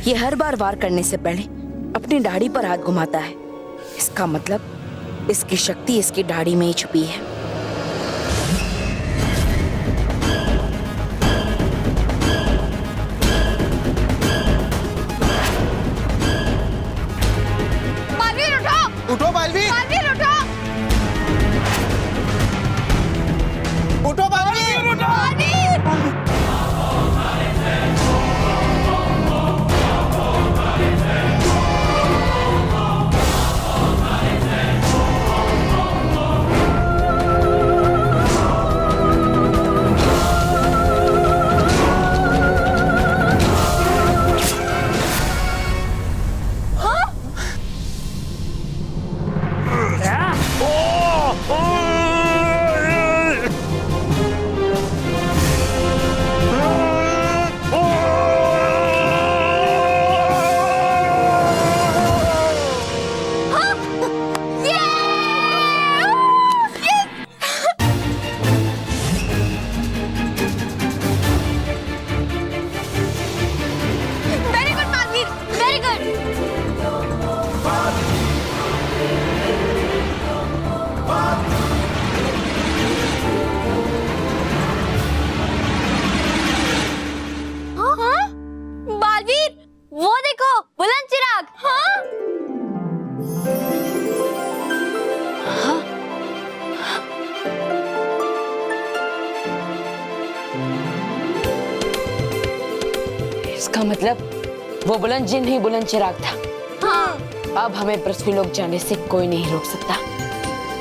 ये हर बार वार करने से पहले अपनी दाढ़ी पर हाथ घुमाता है। इसका मतलब इसकी शक्ति इसकी दाढ़ी में ही छुपी है। बालवीर उठो! उठो बालवीर! बालवीर उठो! उठो Baalveer! Baalveer! Very good, Balveer. Very good. हाँ? बालवीर, वो देखो, बुलंद चिराग। हाँ? इसका मतलब वो बुलंद जिन ही बुलंद चिराग था। हाँ। अब हमें पृथ्वीलोक जाने से कोई नहीं रोक सकता,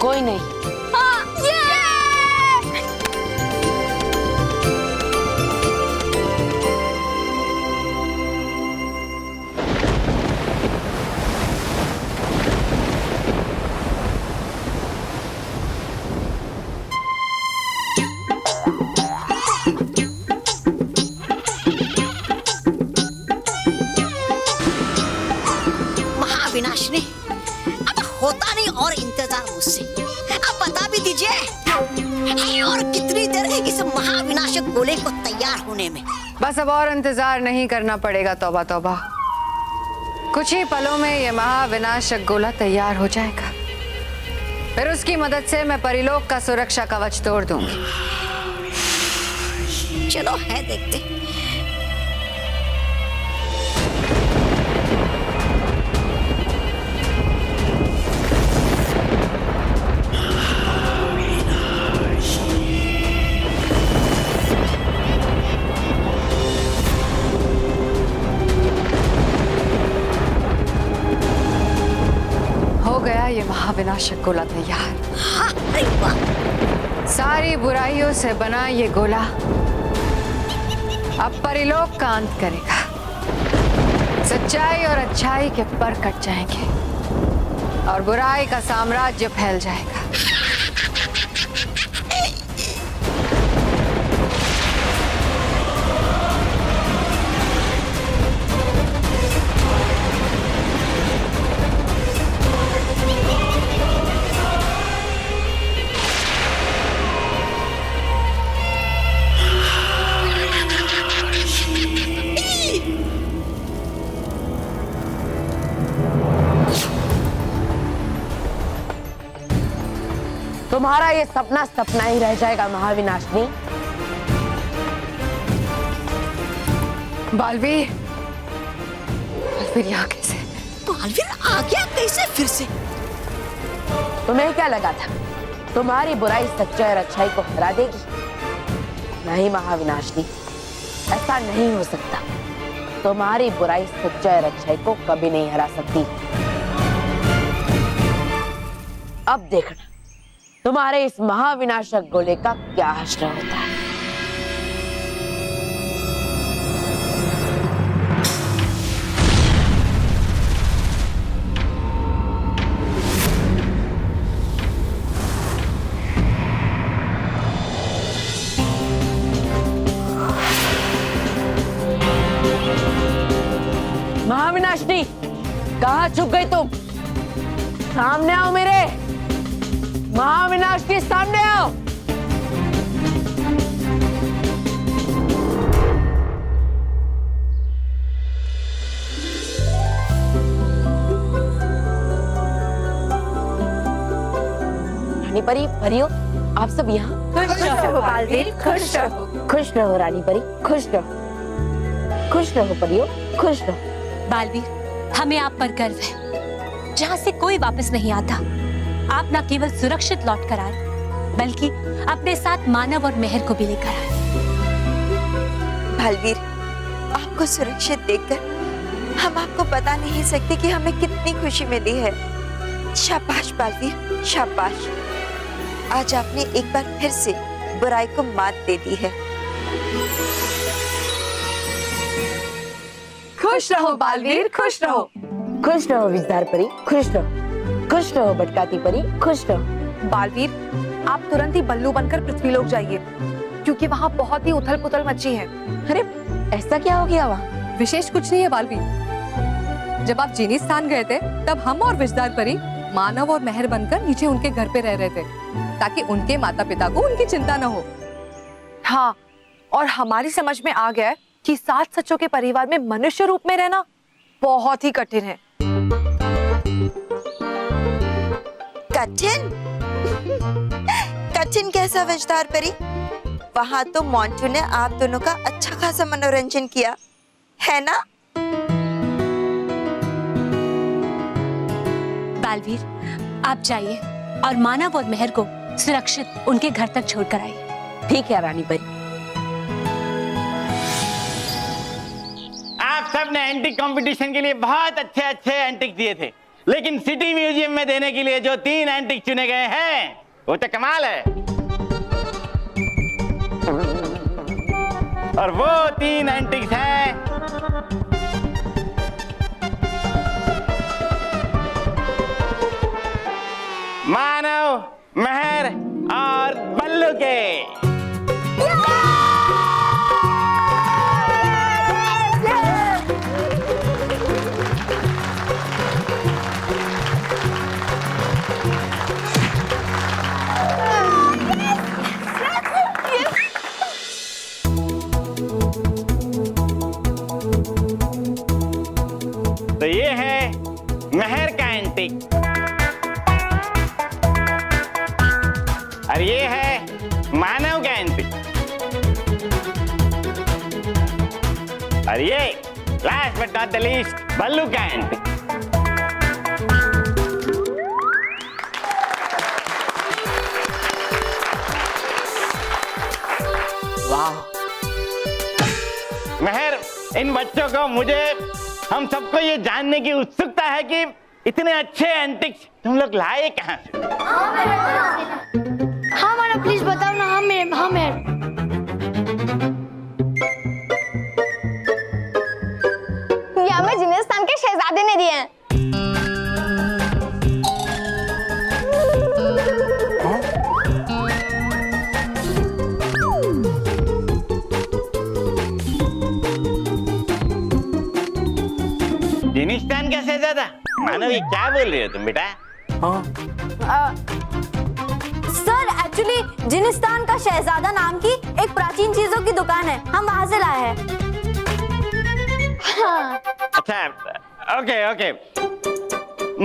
कोई नहीं। हाँ। ये! महाविनाशिनी, अब होता नहीं और इंतजार मुझसे। अब बता भी दीजिए और कितनी देर इस महाविनाशक गोले को तैयार होने में? बस अब और इंतजार नहीं करना पड़ेगा। तौबा तौबा, कुछ ही पलों में ये महाविनाशक गोला तैयार हो जाएगा। फिर उसकी मदद से मैं परिलोक का सुरक्षा कवच तोड़ दूंगी। चलो है देखते। हो गया ये महाविनाशक गोला तैयार। हाँ, अरे वाह! सारी बुराइयों से बना ये गोला अब परिलोक का अंत करेगा। सच्चाई और अच्छाई के पर कट जाएंगे और बुराई का साम्राज्य फैल जाएगा। तुम्हारा ये सपना सपना ही रह जाएगा महाविनाशिनी। बालवीर, बालवीर यहाँ कैसे? बालवीर आ गया कैसे फिर से? तुम्हें क्या लगा था तुम्हारी बुराई सच्चाई और अच्छाई को हरा देगी? नहीं महाविनाशिनी, ऐसा नहीं हो सकता। तुम्हारी बुराई सच्चाई और अच्छाई को कभी नहीं हरा सकती। अब देखना तुम्हारे इस महाविनाशक गोले का क्या हश्र होता है। महाविनाशिनी, कहाँ छुप गई तुम? सामने आओ मेरे। महाविनाशिनी, सामने आओ। परी, परियों, आप सब यहाँ? खुश रहो बालवीर, खुश रहो। खुश रहो रानी परी, खुश रहो। खुश रहो परियों, खुश रहो। बालवीर, हमें आप पर गर्व है। जहाँ से कोई वापस नहीं आता, आप न केवल सुरक्षित लौट कर आए, बल्कि अपने साथ मानव और मेहर को भी लेकर आए। बालवीर, आपको सुरक्षित देखकर हम आपको बता नहीं सकते कि हमें कितनी खुशी मिली है। शाबाश बालवीर, शाबाश। आज आपने एक बार फिर से बुराई को मात दे दी है। खुश रहो बालवीर, खुश रहो। खुश रहो विजदार परी, खुश रहो। खुश रहो भटकाती परी, खुश रहो। बालवीर, आप तुरंत ही बल्लू बनकर पृथ्वीलोक जाइए, क्योंकि वहाँ बहुत ही उथल पुथल मची है। अरे ऐसा क्या हो गया वहाँ? विशेष कुछ नहीं है बालवीर। जब आप जीनी स्थान गए थे, तब हम और विजदार परी मानव और मेहर बनकर नीचे उनके घर पे रह रहे थे, ताकि उनके माता पिता को उनकी चिंता न हो। हाँ, और हमारी समझ में आ गया है कि 7 सचों के परिवार में मनुष्य रूप में रहना बहुत ही कठिन है। कठिन? कठिन कैसा विजदार परी? वहां तो मोंटू ने आप दोनों का अच्छा खासा मनोरंजन किया है ना? बालवीर, आप जाइए और मानव और मेहर को सुरक्षित उनके घर तक छोड़कर आइए। ठीक है रानी परी। आप सब ने एंटिक कंपटीशन के लिए बहुत अच्छे अच्छे एंटिक दिए थे, लेकिन सिटी म्यूजियम में देने के लिए जो 3 एंटिक चुने गए हैं, वो तो कमाल है। और वो 3 एंटिक्स हैं मानव, मेहर और बल्लू के। तो ये है मेहर का एंटिक, और ये है मानव का एंटिक, और ये last but not the least Ballu का एंटिक। वाह, मेहर, इन बच्चों को, मुझे, हम सबको ये जानने की उत्सुकता है कि इतने अच्छे एंटिक्स तुम लोग लाए कहाँ से? हाँ मानो, प्लीज बताओ ना। हाँ मेरे ये हमें जिनिस्तान के शहजादे ने दिए हैं। जिनिस्तान का शहजादा? मानव, ये क्या बोल रही हो तुम बेटा? सर, एक्चुअली जिनिस्तान का शहजादा नाम की एक प्राचीन चीजों की दुकान है, हम वहां से लाए हैं। हाँ। अच्छा, ओके ओके।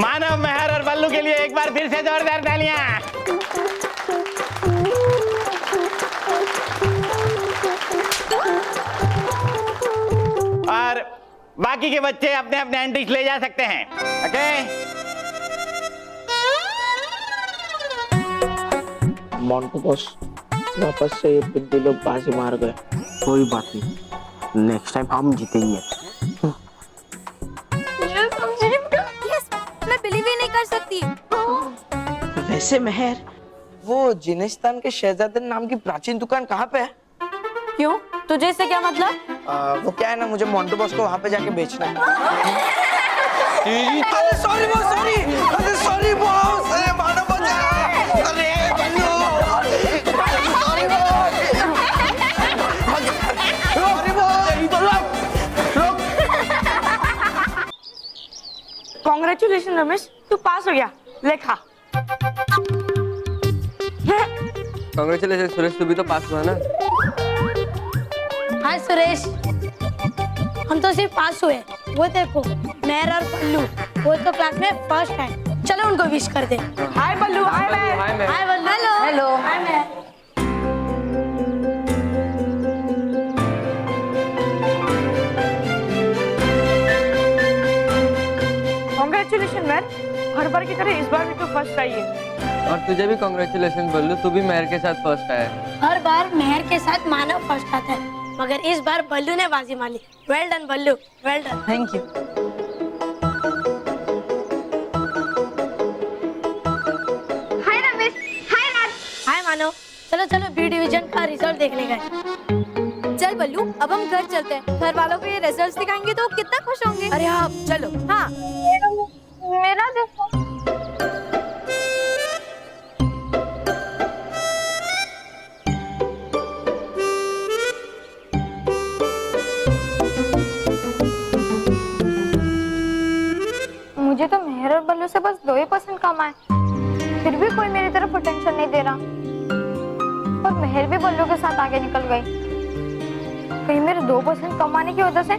मानव, मेहर और बल्लू के लिए एक बार फिर से जोरदार तालियां। और बाकी के बच्चे अपने अपने एंटिक्स ले जा सकते हैं। ओके? मोंटू बॉस, वापस से ये पिद्दी लोग बाजी मार गए। कोई बात नहीं, नेक्स्ट टाइम हम जीतेंगे। मैं बिलीव ही नहीं कर सकती। वैसे मेहर, वो जिनिस्तान के शहजादे नाम की प्राचीन दुकान कहाँ पे है? क्यों? तुझे इससे क्या मतलब? वो क्या है ना, मुझे मोंटू बॉस को वहाँ पे जाके बेचना है। अरे सॉरी बॉस, सॉरी, अरे सॉरी बॉस, अरे मानो बचा, अरे Ballu, sorry boss, sorry boss, congratulation Ramesh, तू पास हो गया। लेखा। कांग्रेचुलेशन सुरेश, तू भी तो पास हुआ ना। हाँ सुरेश, हम तो सिर्फ पास हुए। वो देखो, मेहर और पल्लू, वो तो क्लास में फर्स्ट है। चलो उनको विश कर दे। हाय बल्लू, हाय मैं, हाय मैं। हाय बल्लू, हेलो हेलो। हाय मैं। कांग्रेचुलेशन मैन, हर बार की तरह इस बार भी तो फर्स्ट आई है। और तुझे भी कांग्रेचुलेशन बल्लू, तू भी मेहर के साथ फर्स्ट आया है। हर बार मेहर के साथ मानव फर्स्ट आता है, मगर इस बार बल्लू ने बाजी मारी। Well done Ballu, well done. Thank you. Hi Ramesh, hi Raj, hi Manav. चलो चलो बी डिवीजन का रिजल्ट देखने गए। चल बल्लू, अब हम घर चलते हैं। घर वालों को ये रिजल्ट्स दिखाएंगे तो कितना खुश होंगे। अरे हाँ चलो। हाँ मेरा देखो। मुझे तो मेहर और बल्लू से बस 2% कम आए, फिर भी कोई मेरी तरफ अटेंशन नहीं दे रहा। और मेहर भी बल्लू के साथ आगे निकल गई। कहीं मेरे 2% कम आने की वजह से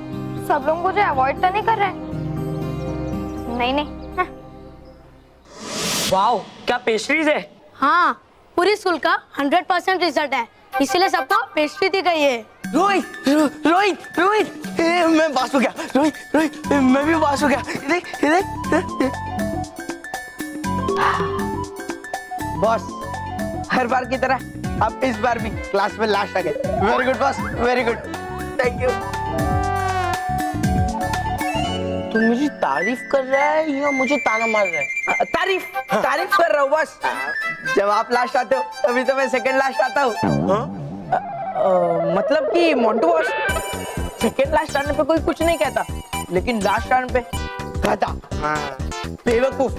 सब लोग मुझे अवॉइड तो नहीं कर रहे? नहीं नहीं। हाँ। वाओ, क्या पेस्ट्रीज है। हाँ, पूरी स्कूल का 100% रिजल्ट है, इसीलिए सबको पेस्ट्री दी गई है। रोहित, रोहित, रोहित, मैं पास हो गया। रोहित, रोहित, मैं भी पास हो गया। बॉस, हर बार की तरह अब इस बार भी क्लास में लास्ट आ गए। Very good boss, very good, thank you. तू मुझे तारीफ कर रहा है या मुझे ताना मार रहा है? तारीफ कर रहा हूँ बॉस। जब आप लास्ट आते हो तभी तो मैं सेकंड लास्ट आता हूँ। मतलब कि मोंटू बॉस, सेकंड लास्ट आने पे कोई कुछ नहीं कहता, लेकिन लास्ट आने पे कहता। बेवकूफ,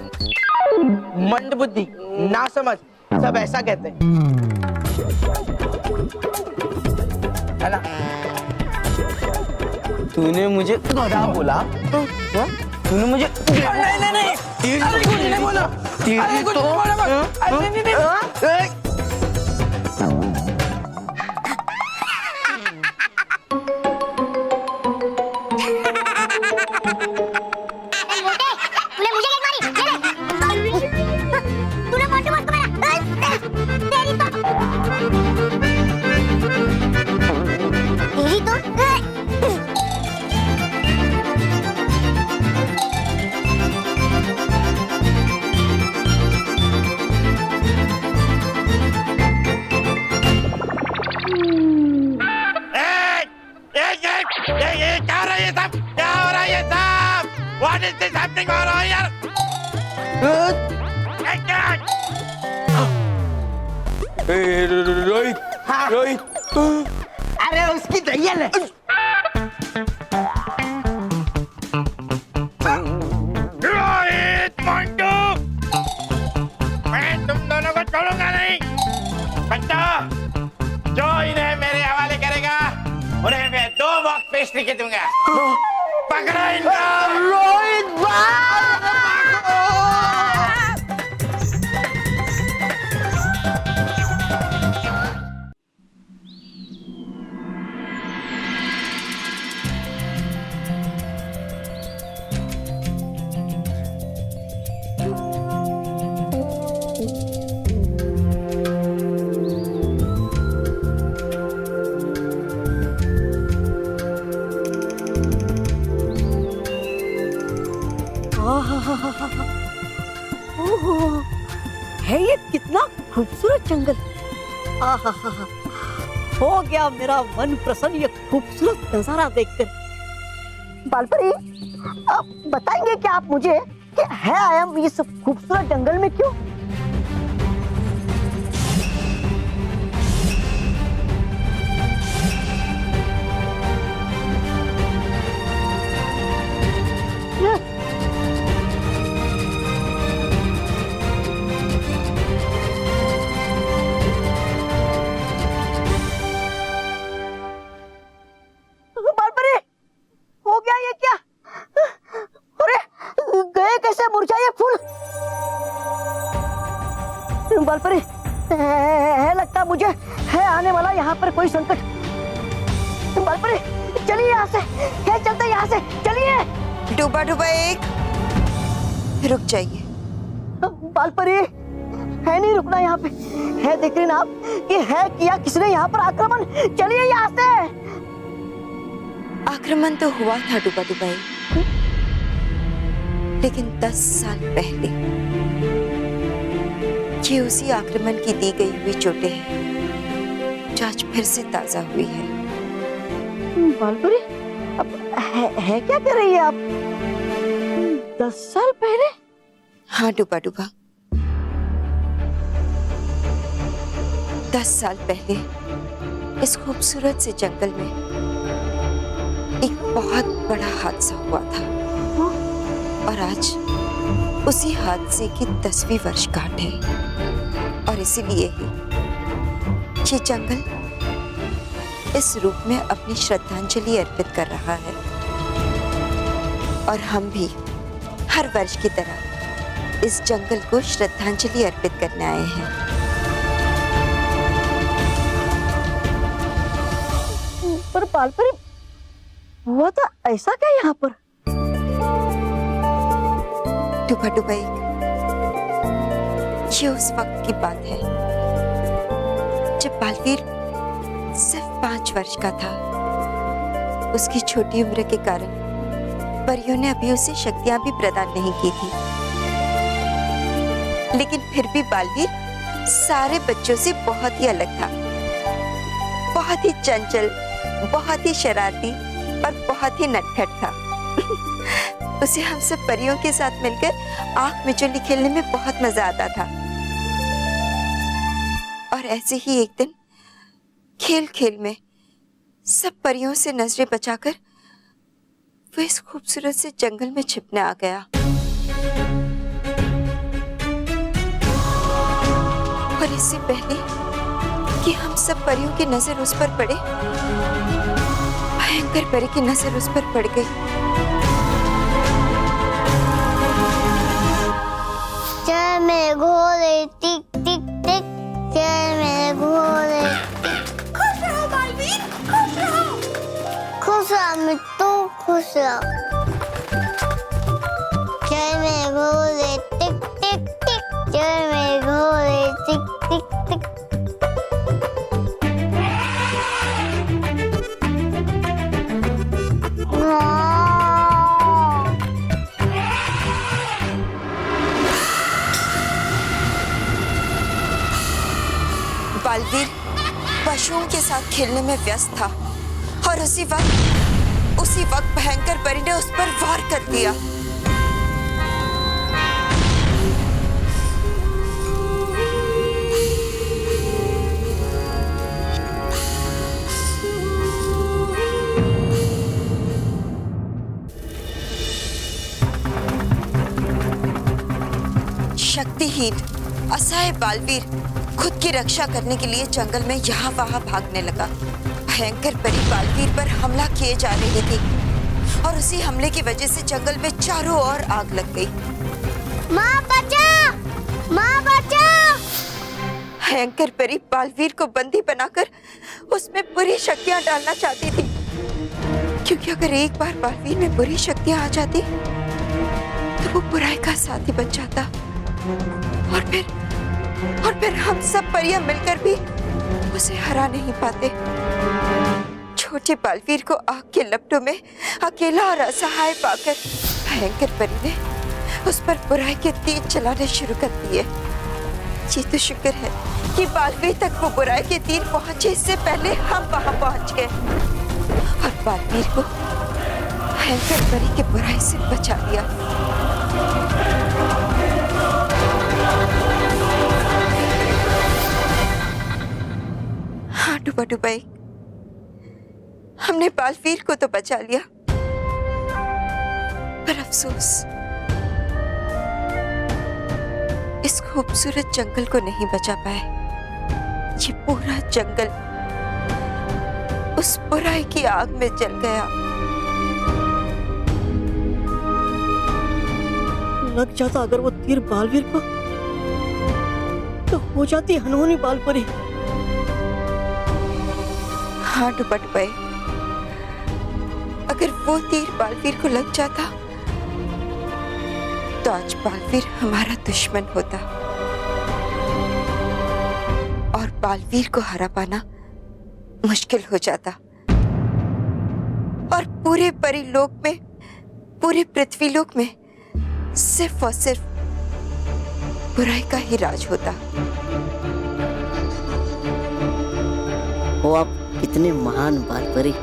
मंदबुद्धि, नासमझ, सब ऐसा कहते हैं, है ना? तूने मुझे गधा बोला? तूने मुझे नहीं तेरी बोला। तेरी तो What is this happening over here? Rohit, Rohit, अरे उसकी दैया है। रोहित, मंटू, मैं तुम दोनों को छोड़ूंगा नहीं। बच्चा, जो इन्हें मेरे हवाले करेगा उन्हें मैं 2 बॉक्स पेस्ट्री के दूंगा। पकड़ो इनको। रोहित है ये कितना खूबसूरत जंगल। आहा, हो गया मेरा मन प्रसन्न ये खूबसूरत नजारा देखकर। बालपरी, आप बताएंगे क्या आप मुझे कि है आया ये सब खूबसूरत जंगल में क्यों? बालपरी, है लगता मुझे है आने वाला यहाँ पर कोई संकट। बालपरी, चलिए यहाँ से, है चलते यहाँ से, चलिए। डूबा डूबा एक, रुक जाइए। बालपरी है नहीं रुकना यहाँ पे। है देख रही ना आप कि है किया किसने यहाँ पर आक्रमण। चलिए यहाँ से। आक्रमण तो हुआ था डुबा डुबाई, लेकिन 10 साल पहले। ये उसी आक्रमण की दी गई हुई चोटें हैं जो आज फिर से ताजा हुई है। बालपरी अब है क्या कर रही है आप? 10 साल पहले? हाँ डुबा डुबा, 10 साल पहले इस खूबसूरत से जंगल में एक बहुत बड़ा हादसा हुआ था और आज उसी हादसे की 10वीं वर्षगांठ है। और इसीलिए ही ये जंगल इस रूप में अपनी श्रद्धांजलि अर्पित कर रहा है। और हम भी हर वर्ष की तरह इस जंगल को श्रद्धांजलि अर्पित करने आए हैं। पर बालपरी हुआ तो ऐसा क्या यहाँ पर? डुबा डुबाई, ये उस वक्त की बात है जब बालवीर सिर्फ 5 वर्ष का था। उसकी छोटी उम्र के कारण परियों ने अभी उसे शक्तियां भी प्रदान नहीं की थी, लेकिन फिर भी बालवीर सारे बच्चों से बहुत ही अलग था। बहुत ही चंचल, बहुत ही शरारती और बहुत ही नटखट था। उसे हम सब परियों के साथ मिलकर आंख मिचौली खेलने में बहुत मजा आता था। और ऐसे ही एक दिन खेल खेल में सब परियों से नजरें बचाकर वो इस खूबसूरत से जंगल में छिपने आ गया। और इससे पहले कि हम सब परियों की नजर उस पर पड़े, भयंकर परी की नजर उस पर पड़ गई। चल मेरे घोड़े टिक टिक टिक, चल मेरे घोड़े। खुश रहो बालवीर, खुश रहो। खुश रहो मिट्टू, खुश रहो। चल मेरे घोड़े टिक टिक टिक, चल मेरे घोड़े टिक टिक टिक। बालवीर पशुओं के साथ खेलने में व्यस्त था और उसी वक्त भयंकर परी ने उस पर वार कर दिया। शक्तिहीन असहाय बालवीर खुद की रक्षा करने के लिए जंगल में यहाँ वहां भागने लगा। भयंकर परी बालवीर पर हमला किए जा रही थी और उसी हमले की वजह से जंगल में चारों ओर आग लग गई। माँ बचा, माँ बचा। भयंकर परी बालवीर को बंदी बनाकर उसमें बुरी शक्तियां डालना चाहती थी, क्योंकि अगर एक बार बालवीर में बुरी शक्तियां आ जाती तो वो बुराई का साथी बन जाता और फिर हम सब परियां मिलकर भी उसे हरा नहीं पाते। छोटे बालवीर को आग के लपटों में अकेला और असहाय पाकर भयंकर परी ने उस पर बुराई के तीर चलाने शुरू कर दिए। ये तो शुक्र है कि बालवीर तक वो बुराई के तीर पहुंचे, इससे पहले हम वहां पहुंच गए और बालवीर को भयंकर परी की बुराई से बचा लिया। हाँ डुबा डुबाई, हमने बालवीर को तो बचा लिया, पर अफसोस इस खूबसूरत जंगल को नहीं बचा पाए। ये पूरा जंगल उस बुराई की आग में जल गया। लग जाता अगर वो तीर बालवीर को तो हो जाती अनहोनी बालपरी। हाँ डुबा डुबाई, अगर वो तीर बालवीर को लग जाता तो आज बालवीर हमारा दुश्मन होता और बालवीर को हरा पाना मुश्किल हो जाता और पूरे परिलोक में, पूरे पृथ्वीलोक में सिर्फ और सिर्फ बुराई का ही राज होता। वो आप कितने महान बालपरी।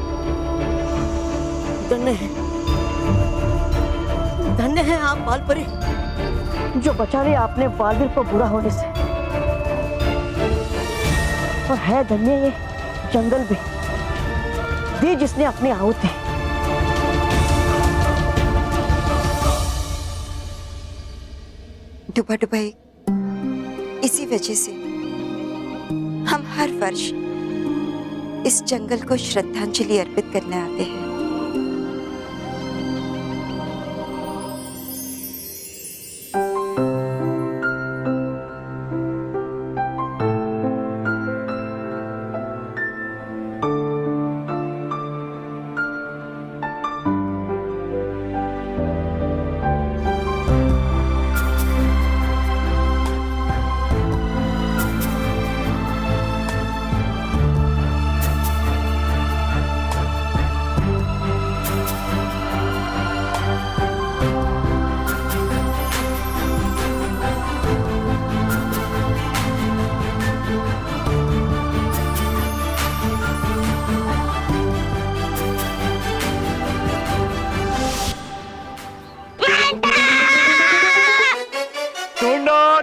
धन्य है आप बालपरी, जो बचा लिया आपने बालवीर को बुरा होने से। और है धन्य ये जंगल भी, दी जिसने अपनी आहुति। डुबा डुबाई, इसी वजह से हम हर वर्ष इस जंगल को श्रद्धांजलि अर्पित करने आते हैं।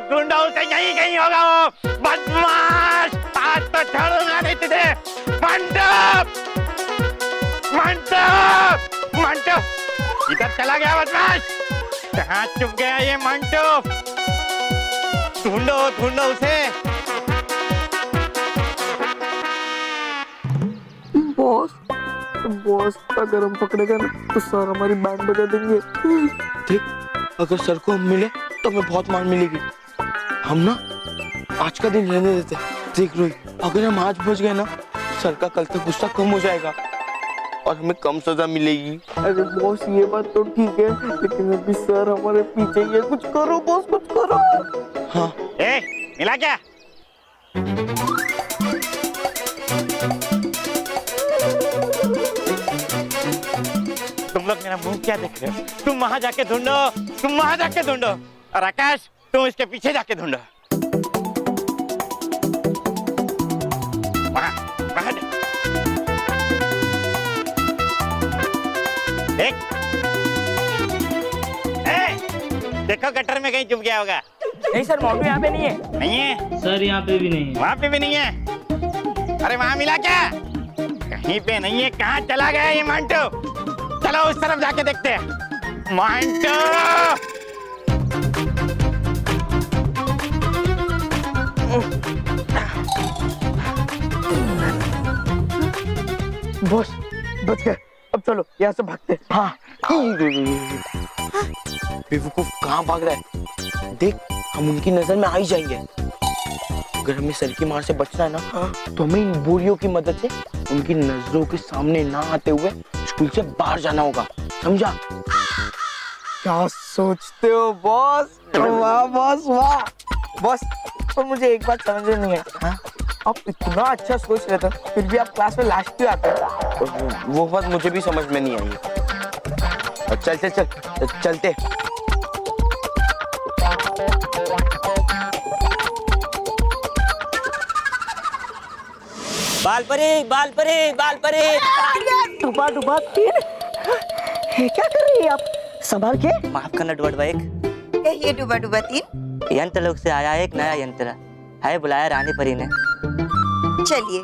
ढूंढो उसे, यहीं कहीं होगा वो बदमाश। आज तो छोड़ूंगा नहीं तुझे। मंटप, मंटप, मंटप, इधर चला गया बदमाश। कहाँ छुप गया ये मंटप? ढूंढो ढूंढो उसे। बॉस, बॉस का गरम पकड़ेगा ना तो सर हमारी बैंड बजा देंगे। देख, अगर सर को हम मिले तो हमें बहुत मार मिलेगी। हम ना आज का दिन रहने देते। देख रोहित, अगर हम आज बच गए ना, सर का कल तक गुस्सा कम हो जाएगा और हमें कम सजा मिलेगी। अरे बॉस, ये बात तो ठीक है, लेकिन अभी सर हमारे पीछे ही है। कुछ करो बॉस, कुछ करो। हाँ, मिला क्या? तुम लोग मेरा मुंह क्या देख रहे हो? तुम वहां जाके ढूंढो, तुम वहां जाके ढूंढो। और आकाश, तुम इसके पीछे जाके ढूंढो। वहां, वहां देख। देखो गटर में कहीं चुप गया होगा। नहीं सर, मोटू यहाँ पे नहीं है। नहीं है सर, यहाँ पे भी नहीं है। वहाँ पे भी नहीं है। अरे वहाँ मिला क्या? कहीं पे नहीं है। कहाँ चला गया ये मंटू? चलो उस तरफ जाके देखते हैं। मंटू, बॉस बच गए। अब चलो यहाँ से भागते। हाँ, बेवकूफ कहाँ भाग रहा है? देख, हम उनकी नजर में आ ही जाएंगे। अगर हमें सर की मार से बचना है ना, तो हमें इन बोरियों की मदद से उनकी नजरों के सामने ना आते हुए स्कूल से बाहर जाना होगा। समझा? क्या सोचते हो बॉस? वाह बॉस, वाह बॉस। पर मुझे एक बात समझ में नहीं है, हाँ? आप इतना अच्छा सोच रहे थे, फिर भी आप क्लास में लास्ट क्यों आते हो? वो बात मुझे भी समझ में नहीं आई। चलते चलते। बालपरी, बालपरी, बालपरी। डुबा डुबा तीन, क्या कर रही है आप? संभाल के। माफ करना डुबा डुबा एक। ये डुबा डुबा तीन यंत्र लोग से आया एक नया यंत्र है, बुलाया रानी परी ने। चलिए।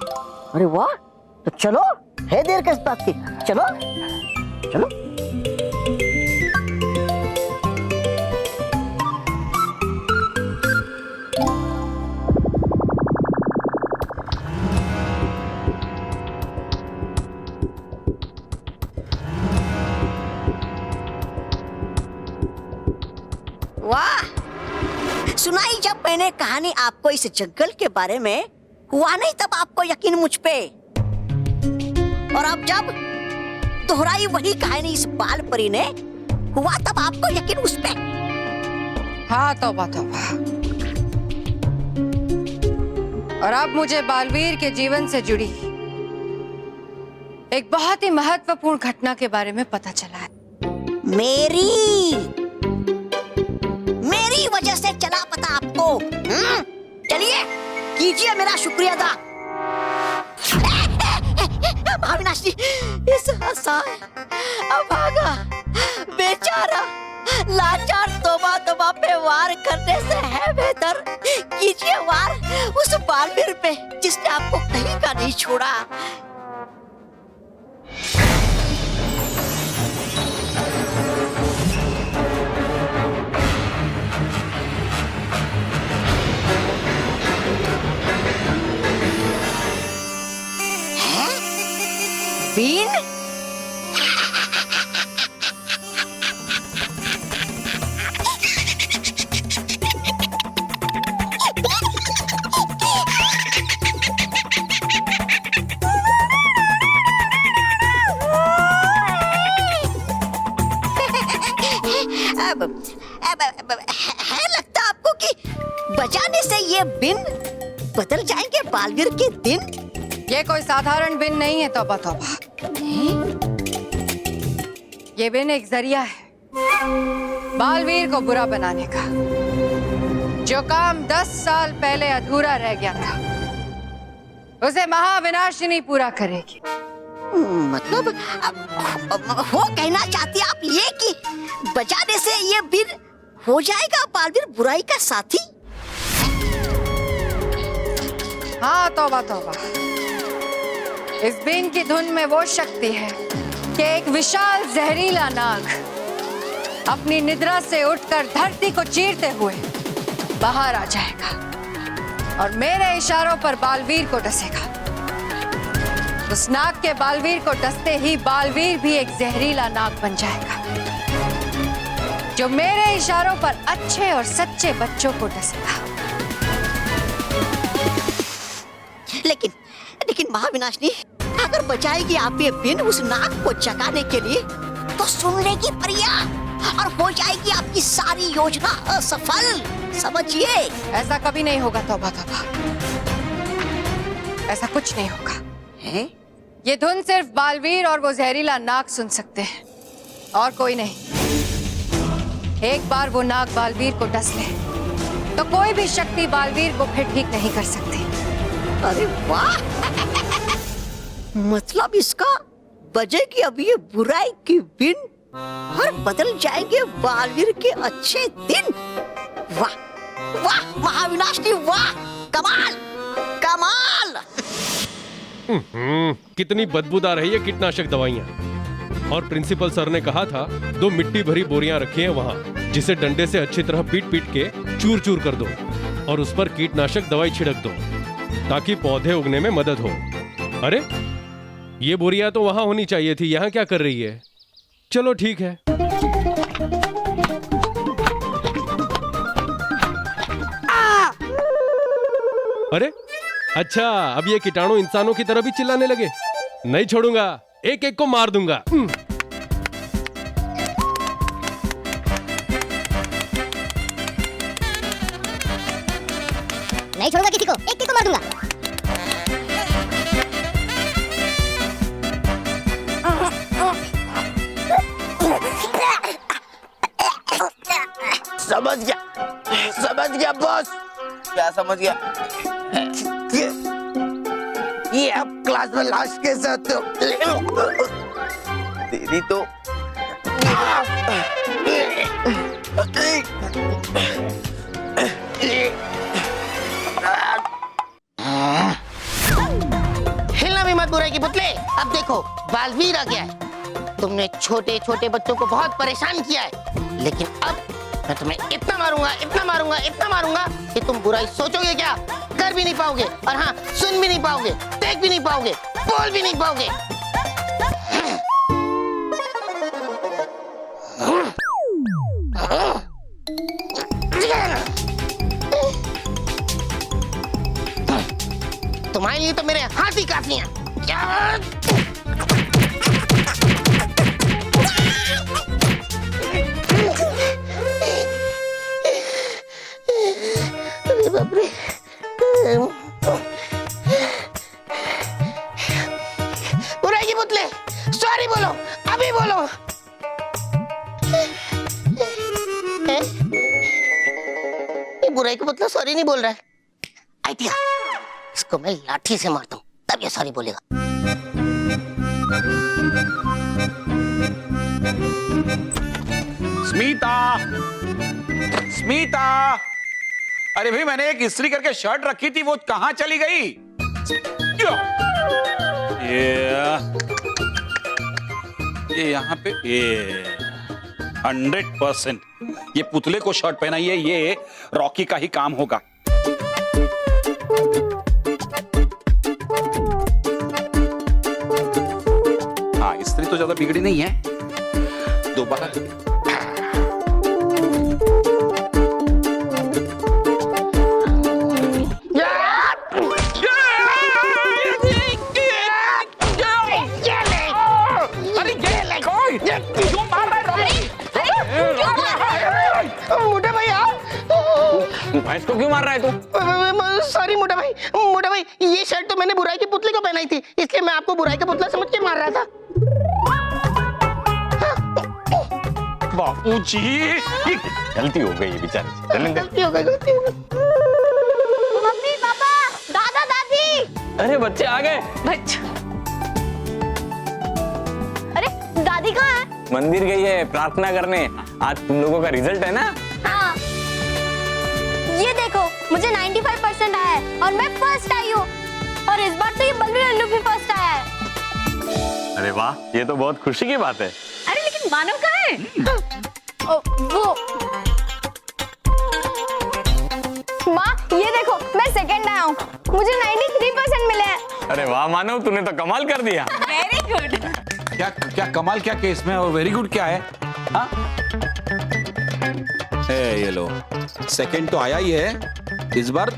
अरे वाह, तो चलो, है देर किस बात की? चलो चलो। वाह, सुनाई जब मैंने कहानी आपको इस जंगल के बारे में, हुआ नहीं तब आपको यकीन मुझ पे, और अब जब दोहराई वही कहानी इस बाल परी ने, हुआ तब आपको यकीन उस पे। हाँ तौबा तौबा। और अब मुझे बालवीर के जीवन से जुड़ी एक बहुत ही महत्वपूर्ण घटना के बारे में पता चला है। मेरी वजह से चला पता आपको। चलिए कीजिए मेरा शुक्रिया अदा। अविनाश जी, इस असहाय अभागा बेचारा लाचार तोबा तोबा पे वार करने से है बेहतर कीजिए वार उस बालवीर पे जिसने आपको कहीं का नहीं छोड़ा। बीन है लगता आपको कि बजाने से ये बिन बदल जाएंगे बालवीर के दिन? ये कोई साधारण बिन नहीं है तौबा तौबा। ये बिन एक जरिया है बालवीर को बुरा बनाने का। जो काम 10 साल पहले अधूरा रह गया था उसे महाविनाशिनी पूरा करेगी। मतलब वो कहना चाहती आप ये कि बजाने से ये बिन हो जाएगा बालवीर बुराई का साथी? हाँ तौबा तौबा। इस बिन की धुन में वो शक्ति है कि एक विशाल जहरीला नाग अपनी निद्रा से उठकर धरती को चीरते हुए बाहर आ जाएगा और मेरे इशारों पर बालवीर को डसेगा। उस नाग के बालवीर को डसते ही बालवीर भी एक जहरीला नाग बन जाएगा जो मेरे इशारों पर अच्छे और सच्चे बच्चों को डसेगा। लेकिन महाविनाशनी, अगर बचाएगी आप ये बिन उस नाग को जगाने के लिए तो सुन लेगी प्रिया और हो जाएगी आपकी सारी योजना असफल। समझिए। ऐसा कभी नहीं होगा तौबा तौबा। ऐसा कुछ नहीं होगा। हैं? ये धुन सिर्फ बालवीर और वो जहरीला नाग सुन सकते हैं और कोई नहीं। एक बार वो नाग बालवीर को डस ले तो कोई भी शक्ति बालवीर को फिर ठीक नहीं कर सकती। अरे वाह! मतलब इसका बजेगी अब ये बुराई की बिन और बदल जाएंगे बालवीर के अच्छे दिन। वाह वाह महाविनाशनी, वाह! कमाल कमाल। कितनी बदबूदार है ये कीटनाशक दवाइयाँ। और प्रिंसिपल सर ने कहा था 2 मिट्टी भरी बोरियां रखी हैं वहाँ, जिसे डंडे से अच्छी तरह पीट पीट के चूर चूर कर दो और उस पर कीटनाशक दवाई छिड़क दो ताकि पौधे उगने में मदद हो। अरे ये बोरियां तो वहां होनी चाहिए थी, यहाँ क्या कर रही है? चलो ठीक है। अरे अच्छा, अब ये कीटाणु इंसानों की तरह भी चिल्लाने लगे। नहीं छोड़ूंगा, एक एक को मार दूंगा। नहीं छोड़ूंगा किसी को, एक को मार दूंगा। समझ गया बॉस। क्या समझ गया? ये अब क्लास में लाश के साथ तो तेरी तो हिलना भी मत बुराई की पुतले। अब देखो बालवीर आ गया है। तुमने छोटे छोटे बच्चों को बहुत परेशान किया है, लेकिन अब मैं तुम्हें इतना मारूंगा, इतना मारूंगा, इतना मारूंगा कि तुम बुराई सोचोगे क्या, कर भी नहीं पाओगे, और हाँ सुन भी नहीं पाओगे, देख भी नहीं पाओगे, बोल भी नहीं पाओगे। तुम्हारे लिए तो मेरे हाथ ही काफी हैं। की पुतले, सॉरी बोलो, अभी बोलो। ये बुराई का पुतला सॉरी नहीं बोल रहा है। आइडिया, इसको मैं लाठी से मारता हूँ, तब ये सॉरी बोलेगा। स्मिता, स्मिता, अरे भाई मैंने एक इस्त्री करके शर्ट रखी थी, वो कहाँ चली गई? ये यहाँ पे, ये 100% ये पुतले को शर्ट पहनाइए, ये रॉकी का ही काम होगा। हाँ, इस्त्री तो ज्यादा बिगड़ी नहीं है, दोबारा। मोटा भाई आप भैंस को क्यों मार रहा है तू? सॉरी मोटा भाई, मोटा भाई ये शर्ट तो मैंने बुराई के पुतले को पहनाई थी, इसलिए मैं आपको बुराई का पुतला समझ के मार रहा था। बापूजी, गलती हो गई बेचारे से। गलती हो गई, गलती हो गई। मम्मी पापा दादा दादी। अरे बच्चे आ गए। अरे दादी कहाँ है? मंदिर गई है प्रार्थना करने, आज तुम लोगों का रिजल्ट है ना? हाँ। ये देखो मुझे 95% आया है और मैं फर्स्ट आई हूँ, और इस बार तो ये बल्लू लल्लू भी फर्स्ट आया है। अरे वाह, ये तो बहुत खुशी की बात है। अरे लेकिन मानव कहाँ है? वो माँ ये देखो मैं सेकंड आया हूँ, मुझे 93% मिले हैं। अरे वाह मानव, तूने तो कमाल कर दिया। Very good. क्या क्या कमाल क्या केस में और वेरी गुड क्या है? हाँ? ये लो, सेकंड तो आया ही है इस बार,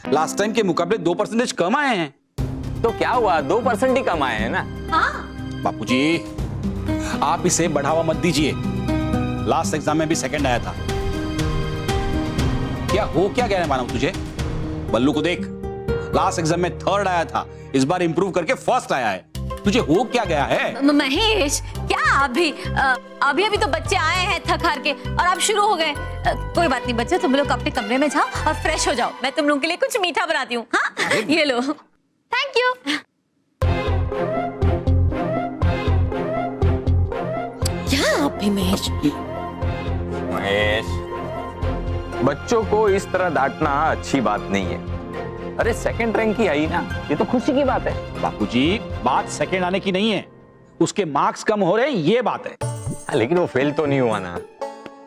लास्ट टाइम के मुकाबले 2% कम आए हैं। तो क्या हुआ, 2% ही कम आए हैं ना? हाँ। बापूजी, आप इसे बढ़ावा मत दीजिए, लास्ट एग्जाम में भी सेकंड आया था। क्या हो क्या कह रहे मानव तुझे? बल्लू को देख, लास्ट एग्जाम में थर्ड आया था, इस बार इंप्रूव करके फर्स्ट आया है। तुझे हो क्या गया है? महेश क्या अभी अभी तो बच्चे आए हैं थक हार के और आप शुरू हो गए। कोई बात नहीं बच्चे, तुम लोग अपने कमरे में जाओ और फ्रेश हो जाओ, मैं तुम लोगों के लिए कुछ मीठा बनाती हूँ। हाँ ये लो। Thank you. क्या आप भी महेश? महेश, बच्चों को इस तरह डांटना अच्छी बात नहीं है। अरे सेकंड रैंक की आई ना, ये तो खुशी की बात है। बापूजी, बात सेकंड आने की नहीं है, उसके मार्क्स कम हो रहे हैं ये बात है। लेकिन वो फेल तो नहीं हुआ ना।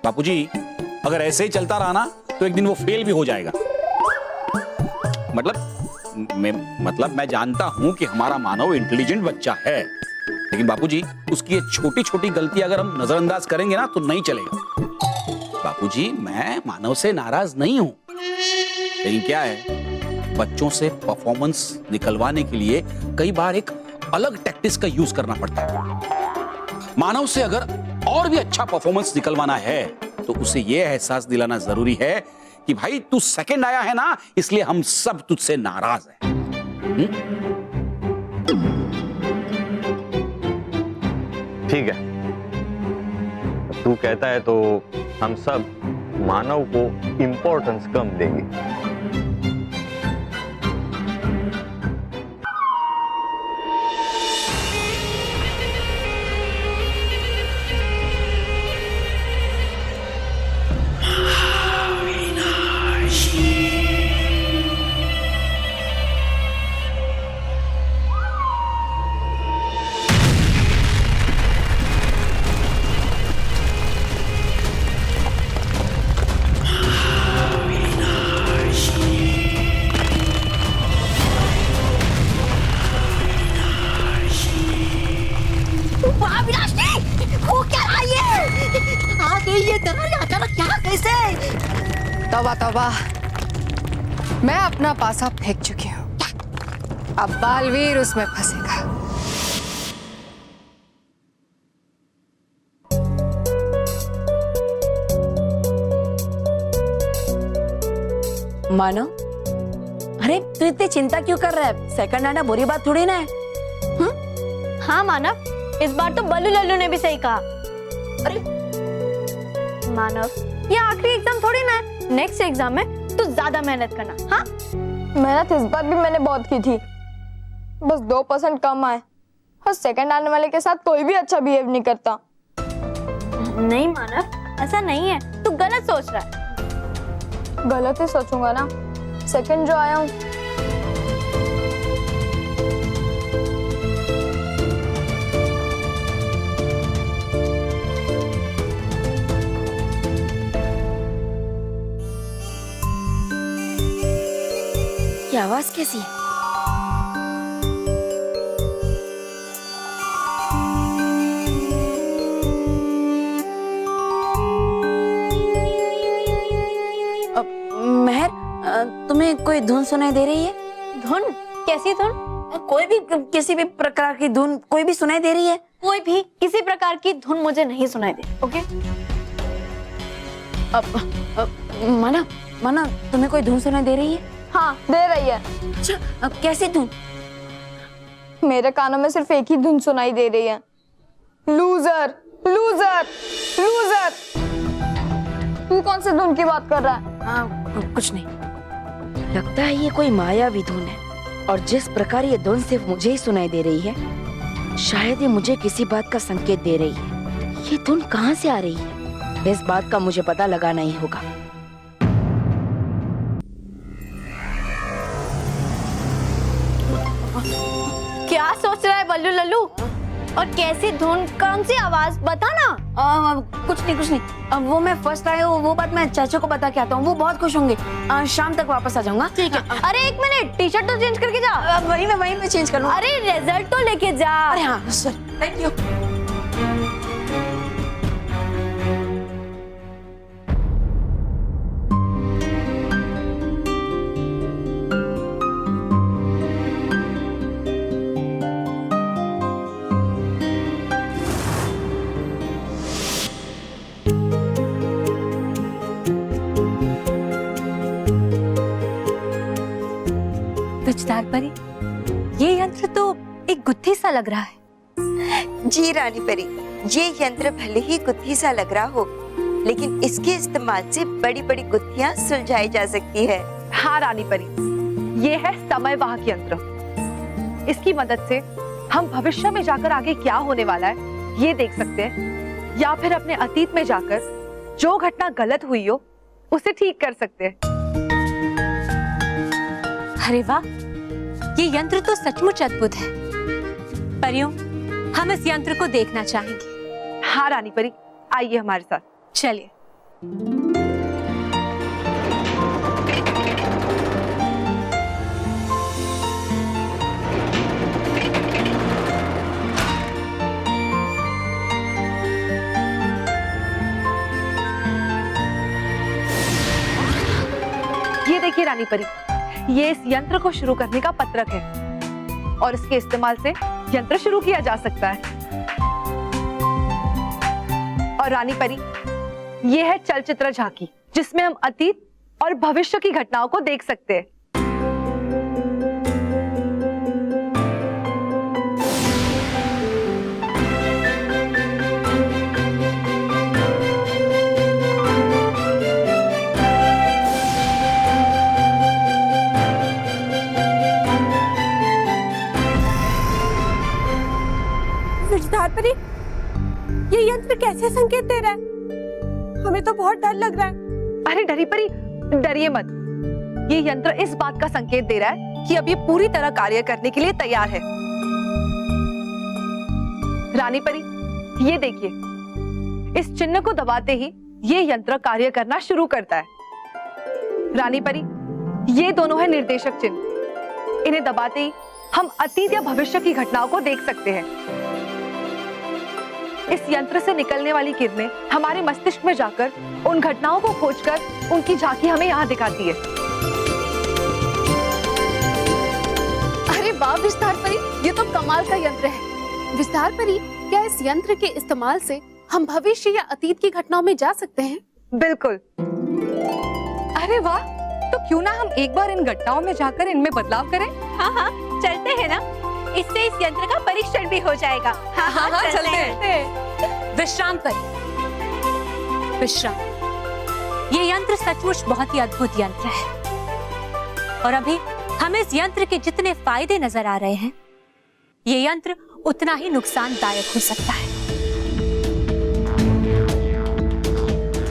बापूजी, अगर ऐसे ही चलता रहा ना तो एक दिन वो फेल भी हो जाएगा। मतलब मैं जानता हूं कि हमारा मानव इंटेलिजेंट बच्चा है, लेकिन बापूजी उसकी ये छोटी छोटी गलती अगर हम नजरअंदाज करेंगे ना तो नहीं चलेगा। बापूजी, मैं मानव से नाराज नहीं हूं, लेकिन क्या है, बच्चों से परफॉर्मेंस निकलवाने के लिए कई बार एक अलग टैक्टिक्स का यूज करना पड़ता है। मानव से अगर और भी अच्छा परफॉर्मेंस निकलवाना है तो उसे यह एहसास दिलाना जरूरी है कि भाई तू सेकंड आया है ना, इसलिए हम सब तुझसे नाराज हैं। ठीक है, तू कहता है तो हम सब मानव को इंपॉर्टेंस कम देंगे। तौबा तौबा, मैं अपना पासा फेंक चुकी हूँ, अब बालवीर उसमें फंसेगा। मानो, अरे तू इतनी चिंता क्यों कर रहा है? सेकंड आना बुरी बात थोड़ी ना है। हाँ मानव, इस बार तो बल्लू लल्लू ने भी सही कहा। अरे मानव, ये आखिरी एग्जाम थोड़ी ना है, नेक्स्ट एग्जाम में तू ज्यादा मेहनत करना। हाँ, मेहनत इस बार भी मैंने बहुत की थी, बस 2% कम आए और सेकंड आने वाले के साथ कोई भी अच्छा बिहेव नहीं करता। नहीं मानव, ऐसा नहीं है, तू गलत सोच रहा है। गलत ही सोचूंगा ना, सेकंड जो आया हूँ। ये आवाज कैसी है? मेहर, तुम्हें कोई धुन सुनाई दे रही है? धुन? कैसी धुन? कोई भी, किसी भी प्रकार की धुन कोई भी सुनाई दे रही है? कोई भी किसी प्रकार की धुन मुझे नहीं सुनाई दे। ओके? माना, माना, तुम्हें कोई धुन सुनाई दे रही है? हाँ, दे रही है। अच्छा, अब कैसी धुन? मेरे कानों में सिर्फ एक ही धुन सुनाई दे रही है, लूजर लूजर लूजर। तू कौन सी धुन की बात कर रहा है? हाँ, कुछ नहीं। लगता है ये कोई मायावी धुन है, और जिस प्रकार ये धुन सिर्फ मुझे ही सुनाई दे रही है, शायद ये मुझे किसी बात का संकेत दे रही है। ये धुन कहाँ से आ रही है? इस बात का मुझे पता लगाना ही होगा। क्या सोच रहा है बल्लू लल्लू? और कैसी धुन, कौन सी आवाज, बता ना। कुछ नहीं, कुछ नहीं। अब वो मैं फर्स्ट आया हूँ, वो बात मैं चाचा को बता के आता हूँ, वो बहुत खुश होंगे। शाम तक वापस आ जाऊंगा। ठीक है। अरे एक मिनट, टी शर्ट तो चेंज करके जा। वहीं में चेंज कर लूँ। अरे रिजल्ट तो लेके जा। अरे हाँ सर, थैंक यू। विजदार परी, ये यंत्र तो एक गुत्थी सा लग रहा है। जी रानी परी, ये यंत्र भले ही गुत्थी सा लग रहा हो, लेकिन इसके इस्तेमाल से बड़ी बड़ी गुत्थियां सुलझाई जा सकती है। हाँ रानी परी, ये है समयवाहक यंत्र। इसकी मदद से हम भविष्य में जाकर आगे क्या होने वाला है ये देख सकते हैं, या फिर अपने अतीत में जाकर जो घटना गलत हुई हो उसे ठीक कर सकते हैं। अरे वाह, ये यंत्र तो सचमुच अद्भुत है। परियों, हम इस यंत्र को देखना चाहेंगे। हाँ रानी परी, आइए हमारे साथ। चलिए। ये देखिए रानी परी, ये इस यंत्र को शुरू करने का पत्रक है, और इसके इस्तेमाल से यंत्र शुरू किया जा सकता है। और रानी परी, ये है चलचित्र झांकी, जिसमें हम अतीत और भविष्य की घटनाओं को देख सकते हैं। विजदार परी, ये यंत्र कैसे संकेत दे रहा है? हमें तो बहुत डर लग रहा है। अरे डरी परी, डरिए मत। ये यंत्र इस बात का संकेत दे रहा है कि अब ये पूरी तरह कार्य करने के लिए तैयार है। रानी परी, ये देखिए, इस चिन्ह को दबाते ही ये यंत्र कार्य करना शुरू करता है। रानी परी, ये दोनों है निर्देशक चिन्ह। इन्हें दबाते ही हम अतीत या भविष्य की घटनाओं को देख सकते हैं। इस यंत्र से निकलने वाली किरणें हमारे मस्तिष्क में जाकर उन घटनाओं को खोजकर उनकी झांकी हमें यहाँ दिखाती है। अरे वाह विस्तार परी, ये तो कमाल का यंत्र है। विस्तार परी, क्या इस यंत्र के इस्तेमाल से हम भविष्य या अतीत की घटनाओं में जा सकते हैं? बिल्कुल। अरे वाह, तो क्यों ना हम एक बार इन घटनाओं में जाकर इनमें बदलाव करें? हाँ हाँ, चलते हैं ना। इससे इस यंत्र का परीक्षण भी हो जाएगा। हाँ हाँ, हाँ चलते हैं। विश्राम करिए, विश्राम। ये यंत्र सचमुच बहुत ही अद्भुत यंत्र है और अभी हमें इस यंत्र के जितने फायदे नजर आ रहे हैं, ये यंत्र उतना ही नुकसानदायक हो सकता है।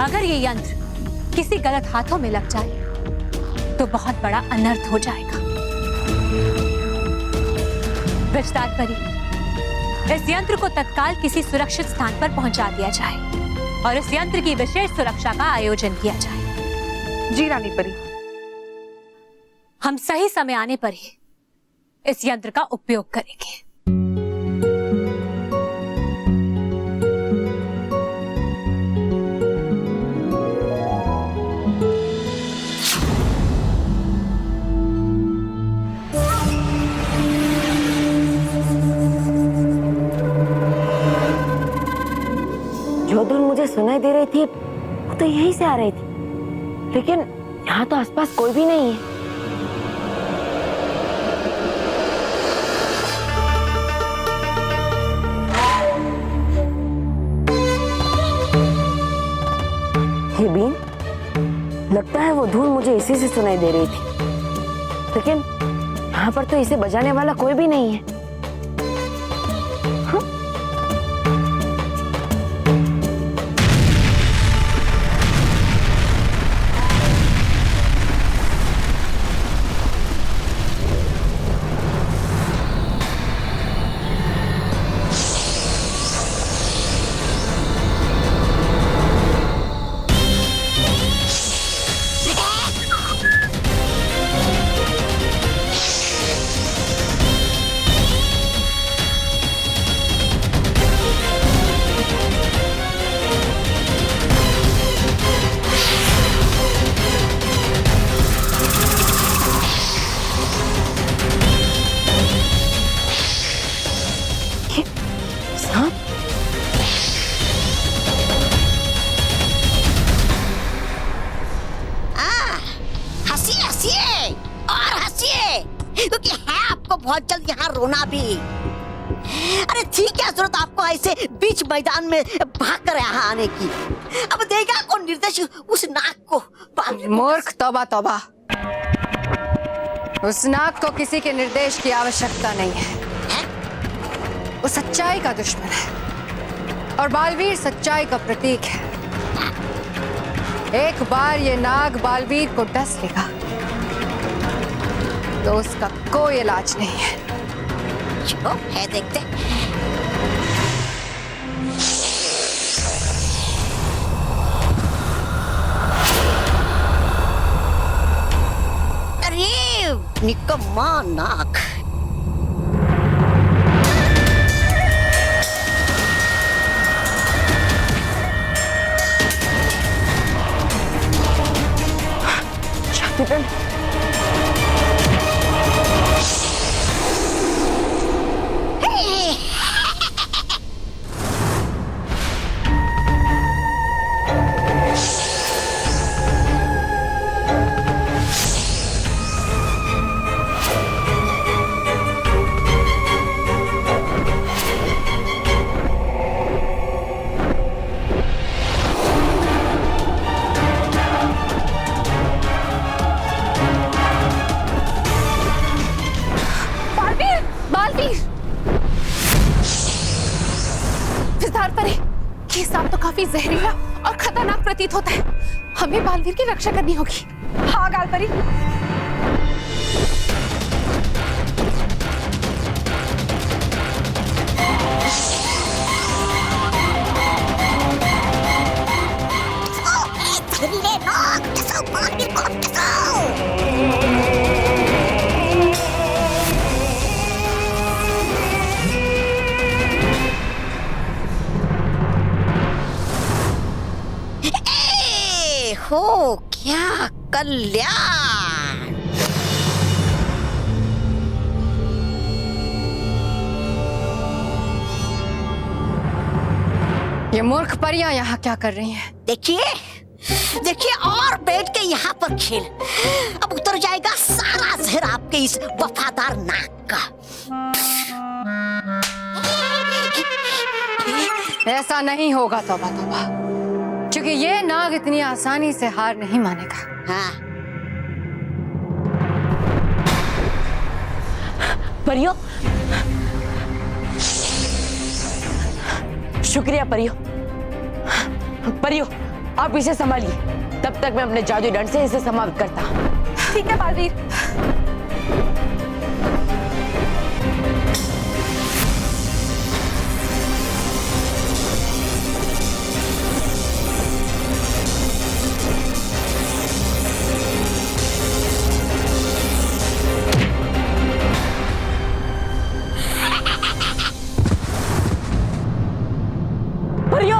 अगर ये यंत्र किसी गलत हाथों में लग जाए तो बहुत बड़ा अनर्थ हो जाएगा। विस्तार परी, इस यंत्र को तत्काल किसी सुरक्षित स्थान पर पहुंचा दिया जाए और इस यंत्र की विशेष सुरक्षा का आयोजन किया जाए। जी रानी परी। हम सही समय आने पर ही इस यंत्र का उपयोग करेंगे। जो धुन मुझे सुनाई दे रही थी वो तो यहीं से आ रही थी, लेकिन यहाँ तो आसपास कोई भी नहीं है। हे बीन, लगता है वो धुन मुझे इसी से सुनाई दे रही थी, लेकिन यहाँ पर तो इसे बजाने वाला कोई भी नहीं है। क्योंकि है आपको बहुत जल्द यहाँ रोना भी। अरे थी क्या जरूरत आपको ऐसे बीच मैदान में भाग कर यहाँ आने की? अब देगा कौन निर्देश उस नाक को? मूर्ख, तौबा तौबा। उस नाक को किसी के निर्देश की आवश्यकता नहीं है। वो सच्चाई का दुश्मन है और बालवीर सच्चाई का प्रतीक है। एक बार ये नाग बालवीर को डस लेगा तो उसका कोई इलाज नहीं है। चलो है देखते। अरे निकम्मा नाग। छाती पे काफी जहरीला और खतरनाक प्रतीत होता है। हमें बालवीर की रक्षा करनी होगी। हाँ गालपरी। हो क्या कल्याण। ये मूर्ख परियां यहाँ क्या कर रही हैं? देखिए देखिए और बैठ के यहाँ पर खेल। अब उतर जाएगा सारा जहर आपके इस वफादार नाक का। ऐसा नहीं होगा तौबा तौबा, क्योंकि ये नाग इतनी आसानी से हार नहीं मानेगा। हाँ। परियो, शुक्रिया परियो। परियो, आप इसे संभालिए, तब तक मैं अपने जादुई दंड से इसे समाप्त करता हूँ। ठीक है बालवीर। परियो,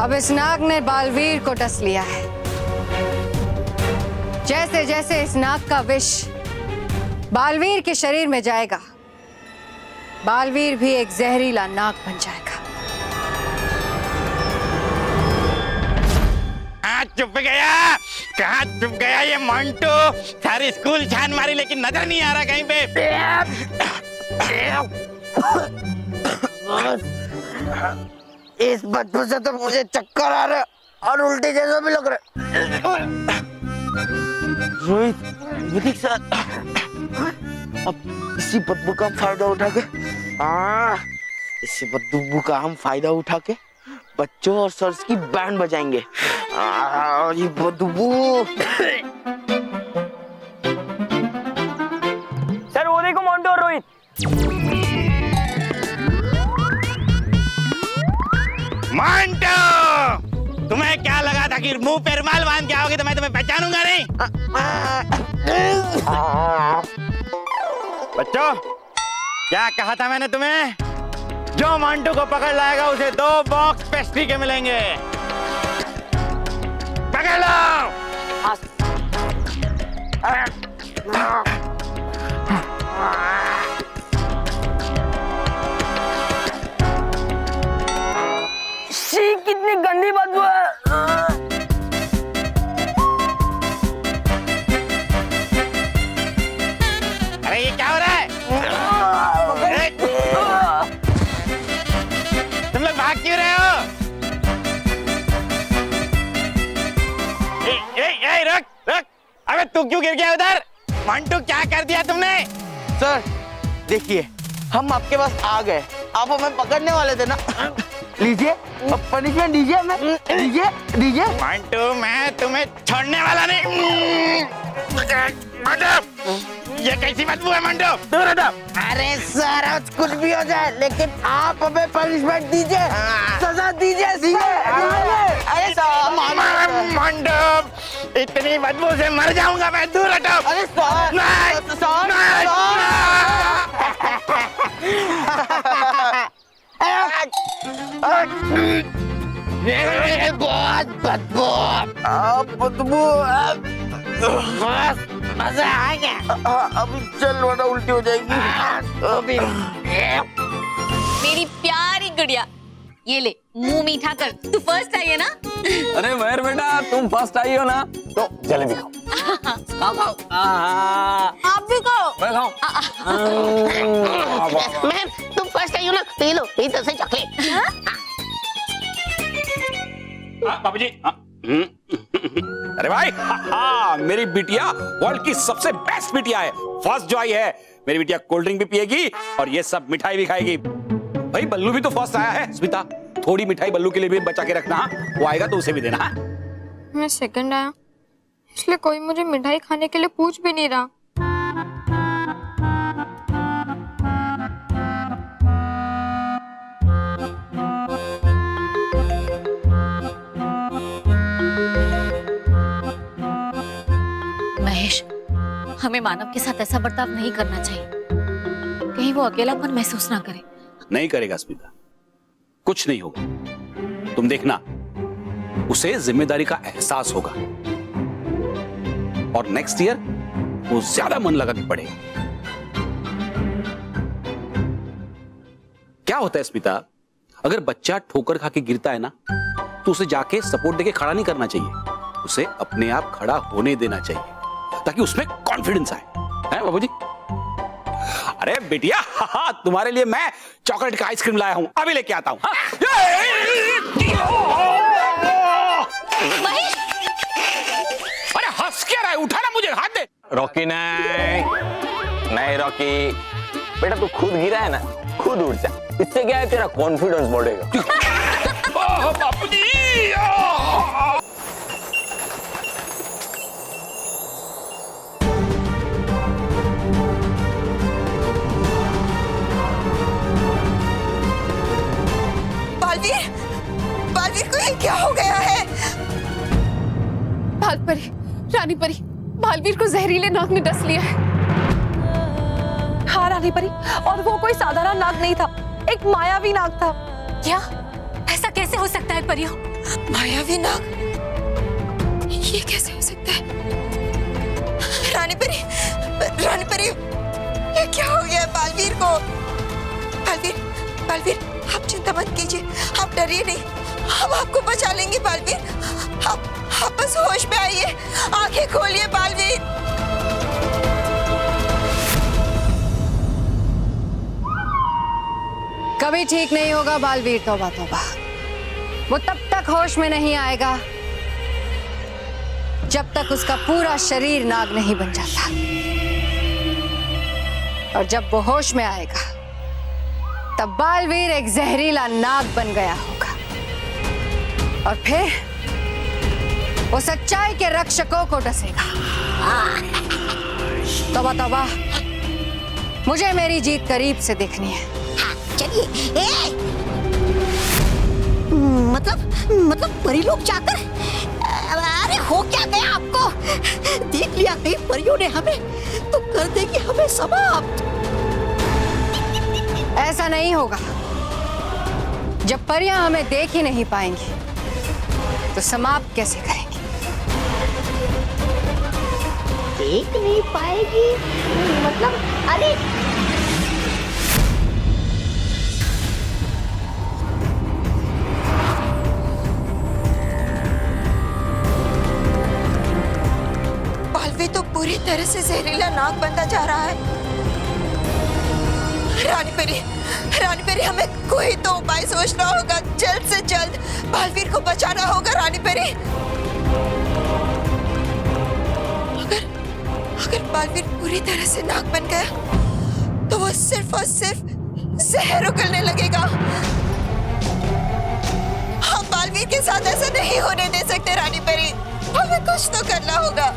अब इस नाग ने बालवीर को डस लिया है। जैसे जैसे इस नाग का विष बालवीर के शरीर में जाएगा, बालवीर भी एक जहरीला नाग बन जाएगा। चुप गया, कहाँ चुप गया ये मंटू? सारी स्कूल छान मारी लेकिन नजर नहीं आ रहा कहीं पे। इस बदबू से तो मुझे चक्कर आ रहा और उल्टी जैसा भी लग रहा। रोहित सर, अब इसी बदबू का फायदा उठा के बच्चों और सर्स की बैंड बजाएंगे। ये बदबू सर, वो देखो मोंटू और रोहित। मंटू, तुम्हें क्या लगा था कि मुंह पे रुमाल बांध के आओगे तो मैं तुम्हें पहचानूंगा नहीं? बच्चों, क्या कहा था मैंने तुम्हें? जो मंटू को पकड़ लाएगा उसे 2 बॉक्स पेस्ट्री के मिलेंगे। पकड़ लो। कितनी गंदी बदबू है। अरे ये क्या हो रहा है? तुम लोग भाग क्यों रहे हो? रुक रुक, अबे तू क्यों गिर गया उधर? मंटू, क्या कर दिया तुमने? सर देखिए, हम आपके पास आ गए, आप हमें पकड़ने वाले थे ना। लीजिए, अब पनिशमेंट दीजिए हमें। दीजिए। मंटू, मैं तुम्हें छोड़ने वाला नहीं। ये कैसी बदबू है मंटू? दूर हटो। अरे सर, आज कुछ भी हो जाए लेकिन आप हमें पनिशमेंट दीजिए, सजा दीजिए। अरे मंटू, इतनी बदबू से मर जाऊंगा मैं, दूर हटो। अरे सर, बहुत बदबू। बदबू। मजा आ गया। अभी चल वरना उल्टी हो जाएगी। अभी मेरी प्यारी गुड़िया, ये ले मुंह मीठा कर, तू फर्स्ट आई है ना। अरे महर बेटा, तुम फर्स्ट आई हो ना, तो जलेबी खाओ। खाओ खाओ। आप भी खाओ। मैं खाऊं। मैम तुम फर्स्ट आई हो ना, तो ये लो ये तरह से चॉकलेट। बाबूजी। अरे भाई, मेरी बिटिया वर्ल्ड की सबसे बेस्ट बिटिया है, फर्स्ट जो आई है। मेरी बिटिया कोल्ड ड्रिंक भी पिएगी और ये सब मिठाई भी खाएगी। भाई बल्लू भी तो फर्स्ट आया है। स्मिता, थोड़ी मिठाई बल्लू के लिए भी बचा के रखना, वो आएगा तो उसे भी देना। मैं सेकंड आया, इसलिए कोई मुझे मिठाई खाने के लिए पूछ भी नहीं रहा। महेश, हमें मानव के साथ ऐसा बर्ताव नहीं करना चाहिए, कहीं वो अकेलापन महसूस ना करे। नहीं करेगा स्मिता, कुछ नहीं होगा। तुम देखना, उसे जिम्मेदारी का एहसास होगा और नेक्स्ट ईयर वो ज्यादा मन लगा के पढ़ेगा। क्या होता है स्मिता, अगर बच्चा ठोकर खा के गिरता है ना, तो उसे जाके सपोर्ट देके खड़ा नहीं करना चाहिए, उसे अपने आप खड़ा होने देना चाहिए ताकि उसमें कॉन्फिडेंस आए। है बाबूजी? अरे बेटिया, तुम्हारे लिए मैं चॉकलेट का आइसक्रीम लाया हूं, अभी लेके आता हूं। अरे हंस क्या रहा है, उठा ना मुझे, हाथ दे। रॉकी नहीं रॉकी बेटा, तू खुद गिरा है ना, खुद उठ जा, इससे क्या है तेरा कॉन्फिडेंस बढ़ेगा। बापूजी। बालवीर, बालवीर को ये क्या हो गया है? बालपरी, रानी परी, बालवीर को जहरीले नाग ने डस लिया है। हाँ रानी परी, और वो कोई साधारण नाग नहीं था, एक मायावी नाग था। क्या? ऐसा कैसे हो सकता है परियों? मायावी नाग? ये कैसे हो सकता है? रानी परी, ये क्या हो गया बालवीर को? बालवीर, आप चिंता मत कीजिए, आप डरिए नहीं, हम आपको बचा लेंगे बालवीर। आप बस होश में आइए, आंखें खोलिए बालवीर। कभी ठीक नहीं होगा बालवीर, तौबा तौबा। वो तब तक होश में नहीं आएगा जब तक उसका पूरा शरीर नाग नहीं बन जाता, और जब वो होश में आएगा तब बालवीर एक जहरीला नाग बन गया होगा, और फिर वो सच्चाई के रक्षकों को डसेगा। तौबा तौबा, मुझे मेरी जीत करीब से देखनी है। चलिए। मतलब परी लोग जाकर, अरे हो क्या गया आपको? देख लिया कहीं परियों ने हमें, तो कर देगी हमें समाप्त। ऐसा नहीं होगा, जब परियां हमें देख ही नहीं पाएंगी तो समाप्त कैसे करेंगी? देख नहीं पाएगी मतलब? अरे बालवीर तो पूरी तरह से जहरीला नाग बनता जा रहा है। रानी परी, हमें कोई तो उपाय सोचना होगा, जल्द से जल्द बालवीर को बचाना होगा। रानी परी, अगर बालवीर पूरी तरह से नाग बन गया तो वो सिर्फ और सिर्फ जहर उगलने लगेगा। हम बालवीर के साथ ऐसा नहीं होने दे सकते। रानी परी, हमें कुछ तो करना होगा।